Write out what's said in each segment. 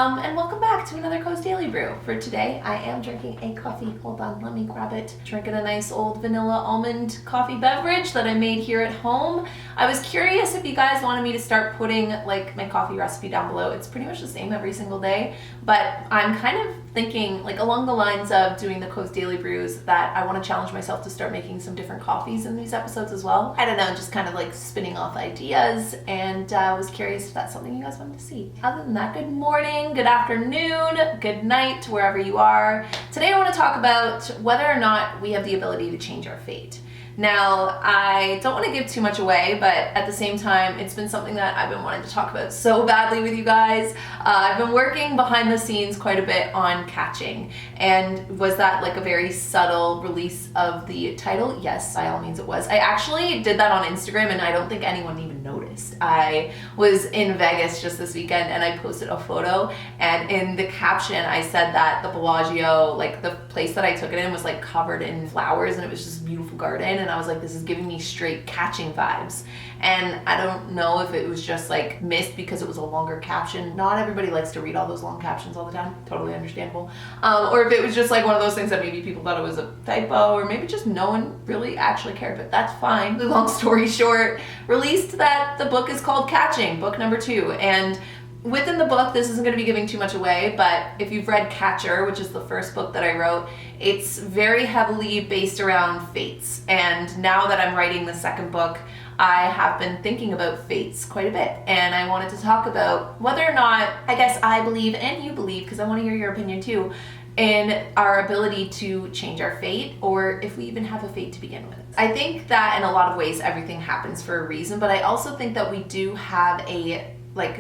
And welcome back to another Koze Daily Brew. For today, I am drinking a coffee. Hold on, let me grab it. Drinking a nice old vanilla almond coffee beverage that I made here at home. I was curious if you guys wanted me to start putting like my coffee recipe down below. It's pretty much the same every single day, but I'm kind of thinking like along the lines of doing the Koze Daily Brews that I want to challenge myself to start making some different coffees in these episodes as well. I don't know, just kind of like spinning off ideas, and was curious if that's something you guys wanted to see. Other than that, good morning, good afternoon, good night, wherever you are. Today I want to talk about whether or not we have the ability to change our fate. Now, I don't want to give too much away, but at the same time, it's been something that I've been wanting to talk about so badly with you guys. I've been working behind the scenes quite a bit on catching. And was that like a very subtle release of the title? Yes, by all means it was. I actually did that on Instagram and I don't think anyone even noticed. I was in Vegas just this weekend and I posted a photo, and in the caption I said that the Bellagio, like the place that I took it in, was like covered in flowers and it was just a beautiful garden. And I was like, this is giving me straight catching vibes. And I don't know if it was just like missed because it was a longer caption. Not everybody likes to read all those long captions all the time. Totally understandable. Or if it was just like one of those things that maybe people thought it was a typo, or maybe just no one really actually cared, but that's fine. The long story short, released that the book is called Catching, book number 2. And within the book, this isn't going to be giving too much away, but if you've read Catcher, which is the first book that I wrote, it's very heavily based around fates. And now that I'm writing the second book, I have been thinking about fates quite a bit. And I wanted to talk about whether or not, I guess I believe and you believe, because I want to hear your opinion too, in our ability to change our fate, or if we even have a fate to begin with. I think that in a lot of ways, everything happens for a reason, but I also think that we do have a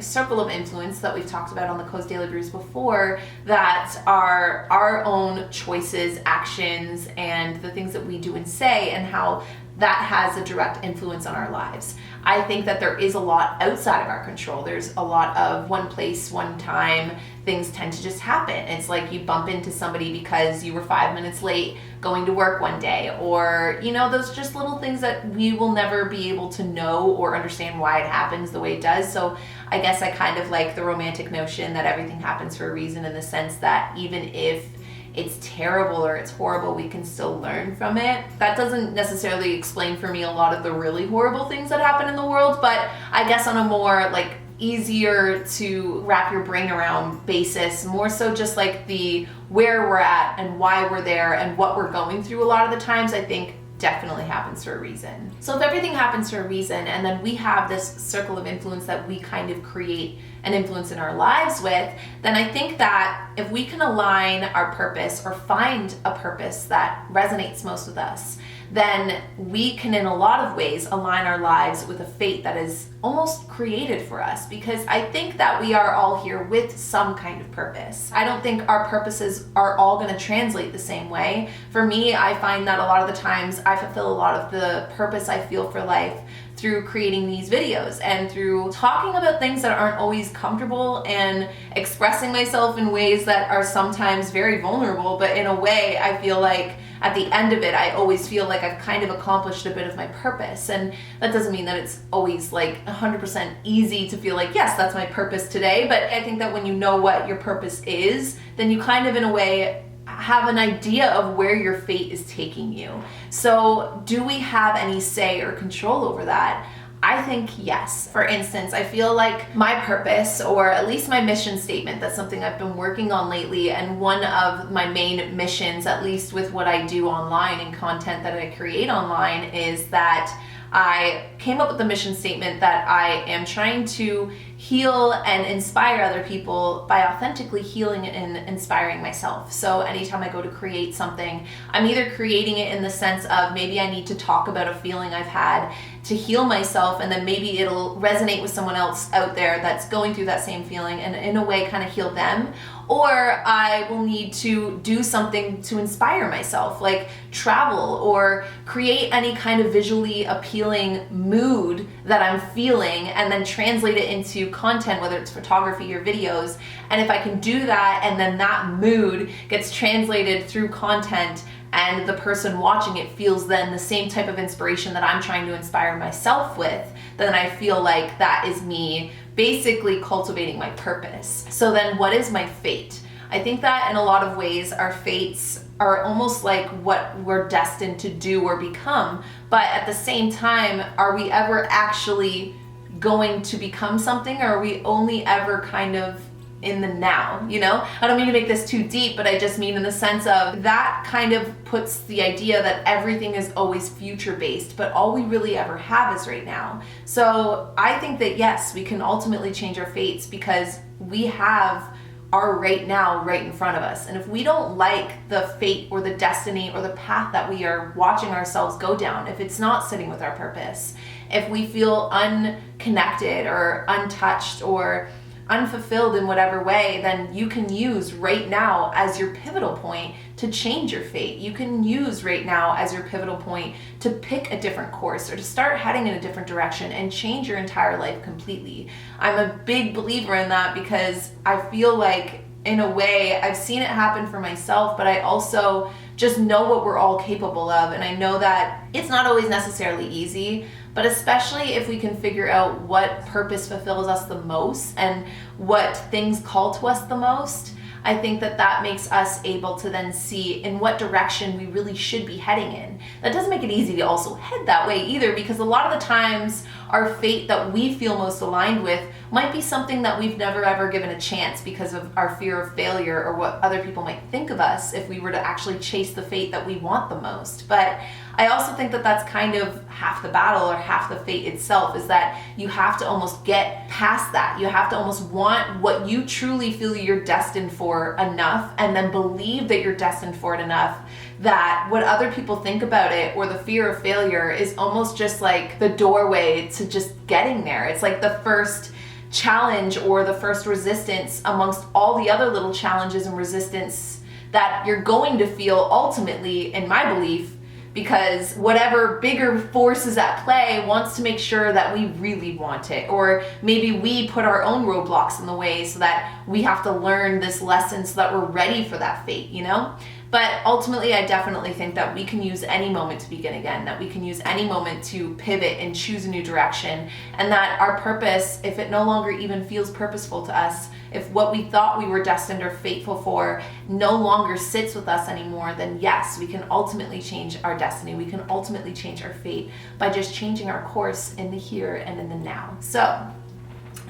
circle of influence that we've talked about on the Koze Daily Brews before, that are our own choices, actions, and the things that we do and say, and how that has a direct influence on our lives. I think that there is a lot outside of our control. There's a lot of one place, one time, things tend to just happen. It's like you bump into somebody because you were 5 minutes late going to work one day, or, you know, those just little things that we will never be able to know or understand why it happens the way it does. So I guess I kind of like the romantic notion that everything happens for a reason, in the sense that even if it's terrible or it's horrible, we can still learn from it. That doesn't necessarily explain for me a lot of the really horrible things that happen in the world, but I guess on a more like easier to wrap your brain around basis, more so just like the where we're at and why we're there and what we're going through a lot of the times, I think definitely happens for a reason. So if everything happens for a reason, and then we have this circle of influence that we kind of create an influence in our lives with, then I think that if we can align our purpose or find a purpose that resonates most with us, then we can in a lot of ways align our lives with a fate that is almost created for us, because I think that we are all here with some kind of purpose. I don't think our purposes are all going to translate the same way. For me, I find that a lot of the times I fulfill a lot of the purpose I feel for life through creating these videos and through talking about things that aren't always comfortable and expressing myself in ways that are sometimes very vulnerable, but in a way I feel like at the end of it, I always feel like I've kind of accomplished a bit of my purpose. And that doesn't mean that it's always like 100% easy to feel like, yes, that's my purpose today. But I think that when you know what your purpose is, then you kind of in a way have an idea of where your fate is taking you. So do we have any say or control over that? I think yes. For instance, I feel like my purpose, or at least my mission statement, that's something I've been working on lately, and one of my main missions, at least with what I do online and content that I create online, is that I came up with the mission statement that I am trying to heal and inspire other people by authentically healing and inspiring myself. So anytime I go to create something, I'm either creating it in the sense of maybe I need to talk about a feeling I've had to heal myself, and then maybe it'll resonate with someone else out there that's going through that same feeling and in a way kind of heal them. Or I will need to do something to inspire myself, like travel or create any kind of visually appealing mood that I'm feeling, and then translate it into content, whether it's photography or videos. And if I can do that, and then that mood gets translated through content, and the person watching it feels then the same type of inspiration that I'm trying to inspire myself with, then I feel like that is me basically cultivating my purpose. So then what is my fate? I think that in a lot of ways our fates are almost like what we're destined to do or become, but at the same time, are we ever actually going to become something, or are we only ever kind of in the now, you know? I don't mean to make this too deep, but I just mean in the sense of that kind of puts the idea that everything is always future based, but all we really ever have is right now. So I think that yes, we can ultimately change our fates because we have our right now right in front of us. And if we don't like the fate or the destiny or the path that we are watching ourselves go down, if it's not sitting with our purpose, if we feel unconnected or untouched or unfulfilled in whatever way, then you can use right now as your pivotal point to change your fate. You can use right now as your pivotal point to pick a different course or to start heading in a different direction and change your entire life completely. I'm a big believer in that because I feel like in a way I've seen it happen for myself, but I also just know what we're all capable of. And I know that it's not always necessarily easy, but especially if we can figure out what purpose fulfills us the most and what things call to us the most, I think that that makes us able to then see in what direction we really should be heading in. That doesn't make it easy to also head that way either, because a lot of the times our fate that we feel most aligned with might be something that we've never ever given a chance because of our fear of failure or what other people might think of us if we were to actually chase the fate that we want the most. But I also think that that's kind of half the battle or half the fate itself, is that you have to almost get past that. You have to almost want what you truly feel you're destined for enough, and then believe that you're destined for it enough that what other people think about it or the fear of failure is almost just like the doorway to just getting there. It's like the first challenge or the first resistance amongst all the other little challenges and resistance that you're going to feel ultimately, in my belief, because whatever bigger force is at play wants to make sure that we really want it. Or maybe we put our own roadblocks in the way so that we have to learn this lesson so that we're ready for that fate, you know? But ultimately, I definitely think that we can use any moment to begin again, that we can use any moment to pivot and choose a new direction, and that our purpose, if it no longer even feels purposeful to us, if what we thought we were destined or fateful for no longer sits with us anymore, then yes, we can ultimately change our destiny. We can ultimately change our fate by just changing our course in the here and in the now. So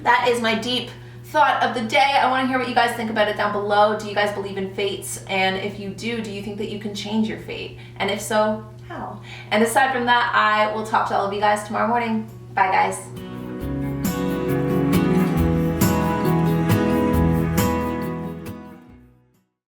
that is my deep thought of the day. I want to hear what you guys think about it down below. Do you guys believe in fates? And if you do you think that you can change your fate? And if so, how? And aside from that, I will talk to all of you guys tomorrow morning. Bye guys.